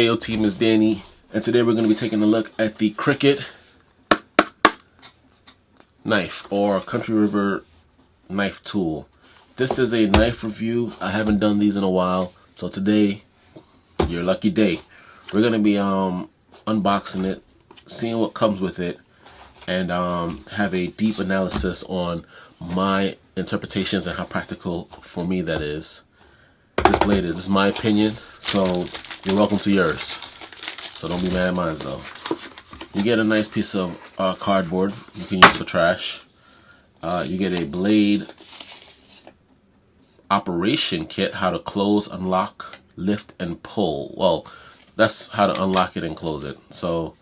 AYO team is Daeni, and today we're going to be taking a look at the Cricut knife or Country River knife tool. This is a knife review. I haven't done these in a while, so today, your lucky day. We're going to be unboxing it, seeing what comes with it, and have a deep analysis on my interpretations and how practical for me that is. This blade is. This is my opinion, so you're welcome to yours. So don't be mad at mine though. You get a nice piece of cardboard you can use for trash. You get a blade operation kit, how to close, unlock, lift, and pull. Well, that's how to unlock it and close it. So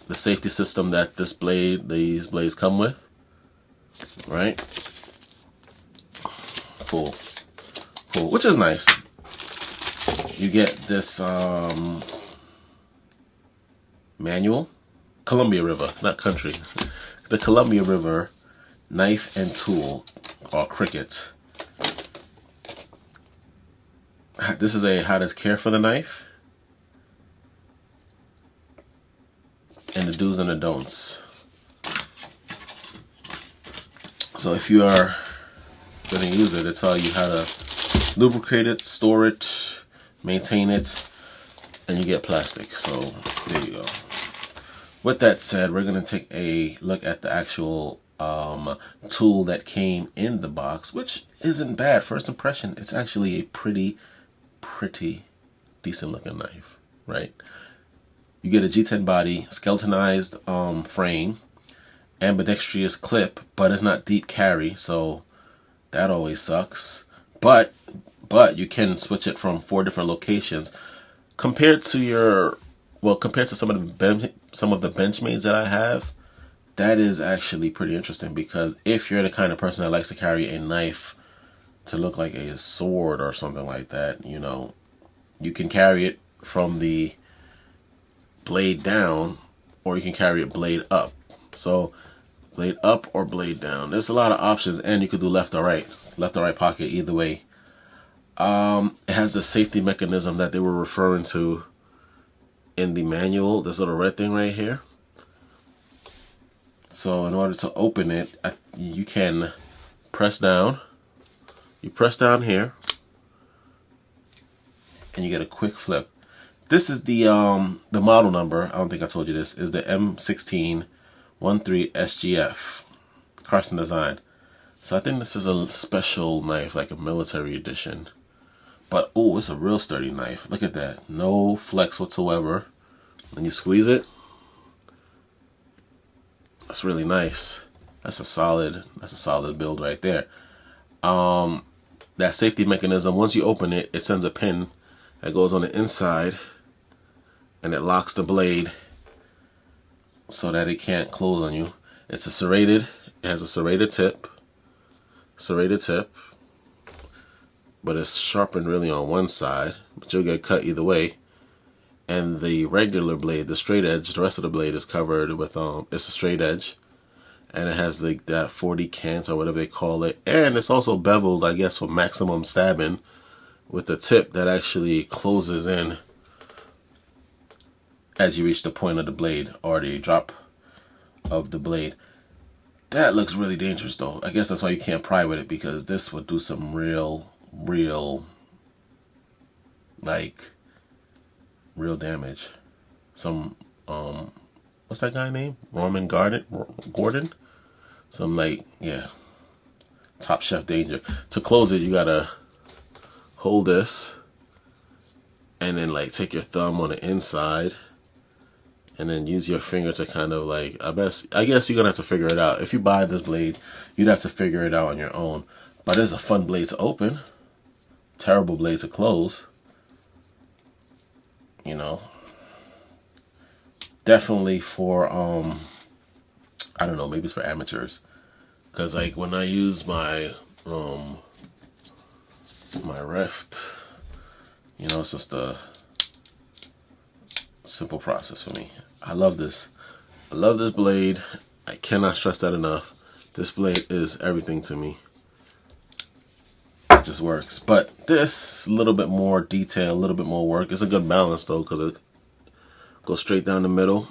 the safety system that these blades come with, right? Cool, which is nice. You get this manual, Columbia River, not country. The Columbia River knife and tool, or Cricut. This is a how to care for the knife, and the do's and the don'ts. So if you are going to use it, it'll tell you how to lubricate it, store it, maintain it, and you get plastic. So there you go. With that said, we're going to take a look at the actual tool that came in the box, which isn't bad. First impression, it's actually a pretty decent looking knife, right? You get a G10 body, skeletonized frame, ambidextrous clip, but it's not deep carry, so that always sucks. But you can switch it from 4 different locations. Compared to some of the Benchmads that I have, that is actually pretty interesting, because if you're the kind of person that likes to carry a knife to look like a sword or something like that, you know, you can carry it from the blade down, or you can carry it blade up. So blade up or blade down. There's a lot of options, and you could do left or right pocket, either way. It has the safety mechanism that they were referring to in the manual, this little red thing right here. So in order to open it, you can press down. You press down here, and you get a quick flip. This is the model number, I don't think I told you this, is the M16 SGF, Carson design. So I think this is a special knife, like a military edition. But oh, it's a real sturdy knife. Look at that. No flex whatsoever. When you squeeze it, that's really nice. That's a solid build right there. That safety mechanism, once you open it, it sends a pin that goes on the inside, and it locks the blade so that it can't close on you. It's a serrated, it has a serrated tip, but it's sharpened really on one side, but you'll get cut either way. And the regular blade, the straight edge, the rest of the blade is covered with it's a straight edge, and it has like that 40 cant or whatever they call it, and it's also beveled, I guess, for maximum stabbing, with a tip that actually closes in as you reach the point of the blade, or the drop of the blade. That looks really dangerous though. I guess that's why you can't pry with it, because this would do some real damage. Some what's that guy name? Gordon? Some, like, yeah, Top Chef danger. To close it, you gotta hold this, and then like take your thumb on the inside, and then use your finger to kind of like, I guess you're gonna have to figure it out. If you buy this blade, you'd have to figure it out on your own. But it's a fun blade to open, terrible blade to close. You know, definitely for I don't know, maybe it's for amateurs, because like when I use my my Rift, you know, it's just a simple process for me. I love this blade. I cannot stress that enough. This blade is everything to me. it just works. But this, a little bit more detail, a little bit more work. It's a good balance though, because it goes straight down the middle.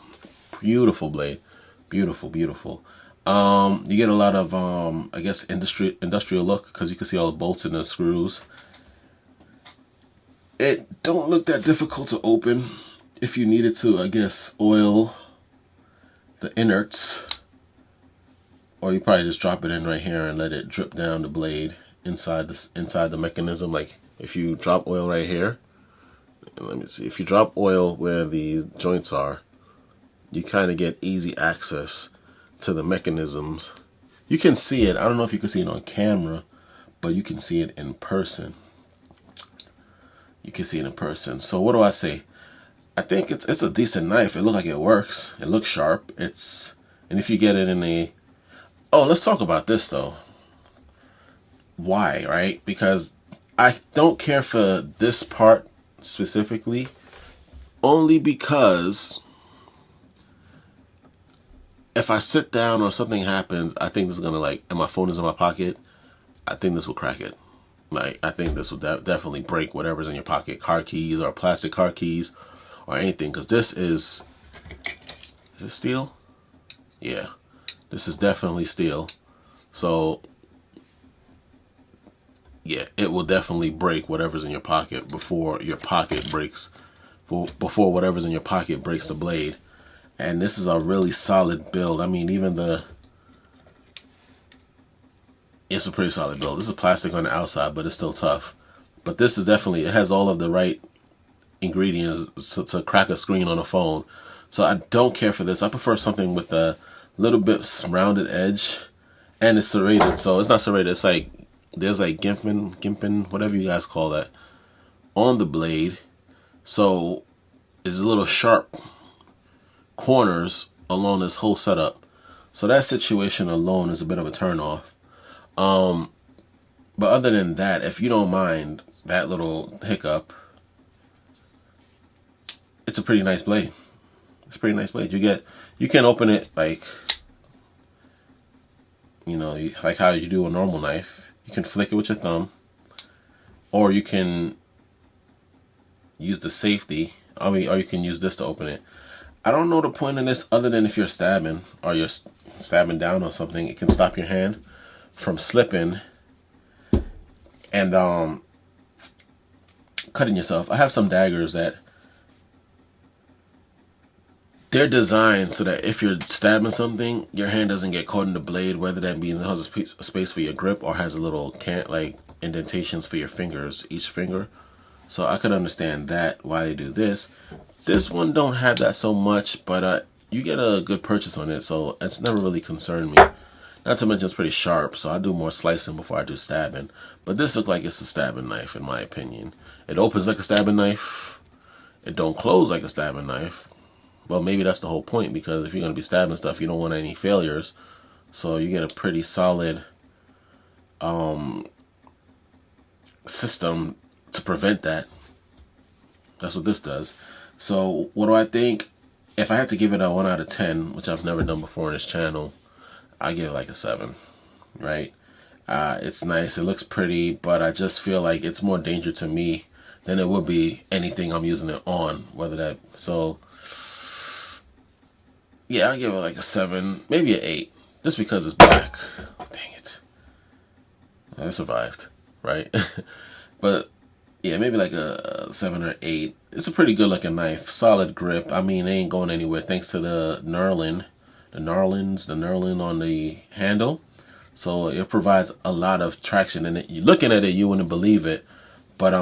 Beautiful blade. Beautiful, beautiful. You get a lot of, I guess, industrial look, because you can see all the bolts and the screws. It don't look that difficult to open. If you needed to, I guess, oil the innards, or you probably just drop it in right here and let it drip down the blade inside the mechanism. Like if you drop oil right here, let me see, if you drop oil where the joints are, you kind of get easy access to the mechanisms. You can see it. I don't know if you can see it on camera, but you can see it in person. You can see it in person. So what do I say? I think it's a decent knife. It looks like it works. It looks sharp. And if you get it in a... Oh, let's talk about this though. Why, right? Because I don't care for this part specifically, only because if I sit down or something happens, I think this is gonna, like, and my phone is in my pocket, I think this will crack it. Like, I think this will definitely break whatever's in your pocket, car keys or plastic car keys or anything, because this is this steel? Yeah, this is definitely steel. So yeah, it will definitely break whatever's in your pocket before your pocket breaks, before whatever's in your pocket breaks the blade. And this is a really solid build. I mean, it's a pretty solid build. This is plastic on the outside, but it's still tough. But this is definitely, it has all of the right ingredients to crack a screen on a phone. So I don't care for this. I prefer something with a little bit rounded edge, and it's serrated. So it's not serrated. It's like there's like gimping, whatever you guys call that, on the blade. So it's a little sharp corners along this whole setup. So that situation alone is a bit of a turn off. But other than that, if you don't mind that little hiccup, it's a pretty nice blade. It's a pretty nice blade. You can open it like, you know, like how you do a normal knife. You can flick it with your thumb, or you can use the safety. I mean, or you can use this to open it. I don't know the point in this other than if you're stabbing or you're stabbing down on something, it can stop your hand from slipping and cutting yourself. I have some daggers that they're designed so that if you're stabbing something, your hand doesn't get caught in the blade, whether that means it has a space for your grip or has a little like indentations for your fingers, each finger. So I could understand that, why they do this. This one don't have that so much, but you get a good purchase on it, so it's never really concerned me. Not to mention it's pretty sharp, so I do more slicing before I do stabbing. But this looks like it's a stabbing knife, in my opinion. It opens like a stabbing knife. It don't close like a stabbing knife. Well, maybe that's the whole point, because if you're going to be stabbing stuff, you don't want any failures. So you get a pretty solid system to prevent that. That's what this does. So what do I think? If I had to give it a 1 out of 10, which I've never done before on this channel, I give it like a 7, right? It's nice, it looks pretty, but I just feel like it's more danger to me than it would be anything I'm using it on, whether that, so yeah, I give it like a 7, maybe an 8, just because it's black. Dang it. I survived, right? But yeah, maybe like a 7 or 8. It's a pretty good looking knife, solid grip. I mean, it ain't going anywhere thanks to the knurling on the handle. So it provides a lot of traction in it. You're looking at it, you wouldn't believe it, but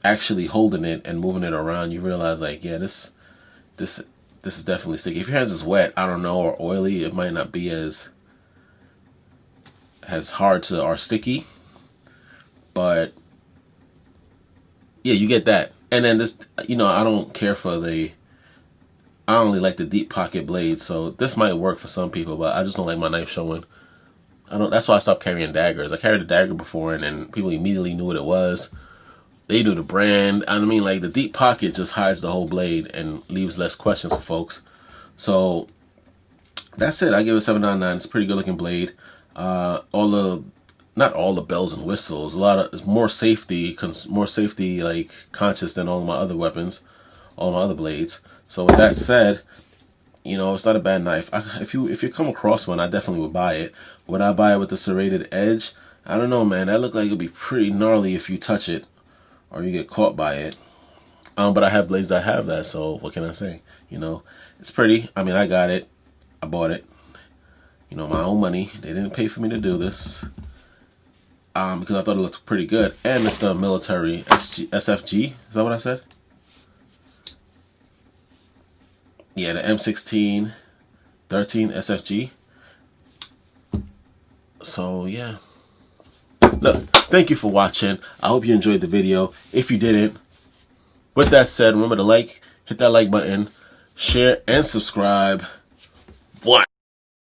actually holding it and moving it around, you realize like, yeah, this is definitely sticky. If your hands is wet, I don't know, or oily, it might not be as hard to or sticky. But yeah, you get that. And then this, you know, I don't care for I only like the deep pocket blades, so this might work for some people, but I just don't like my knife showing. That's why I stopped carrying daggers. I carried a dagger before, and then people immediately knew what it was. They knew the brand. I mean, like, the deep pocket just hides the whole blade and leaves less questions for folks. So that's it. I give it 7 out of 9. It's a pretty good looking blade. All the not all the bells and whistles. It's more safety, like conscious than all my other weapons, all my other blades. So with that said, you know, it's not a bad knife. If you come across one, I definitely would buy it. Would I buy it with the serrated edge? I don't know, man. That looked like it'd be pretty gnarly if you touch it or you get caught by it. But I have blades that have that, so what can I say? You know, it's pretty. I mean, I got it. I bought it. You know, my own money. They didn't pay for me to do this. Because I thought it looked pretty good. And it's the military SFG. Is that what I said? Yeah, the M16 13 SFG. So, yeah. Look, thank you for watching. I hope you enjoyed the video. If you didn't, with that said, remember to hit that like button, share, and subscribe.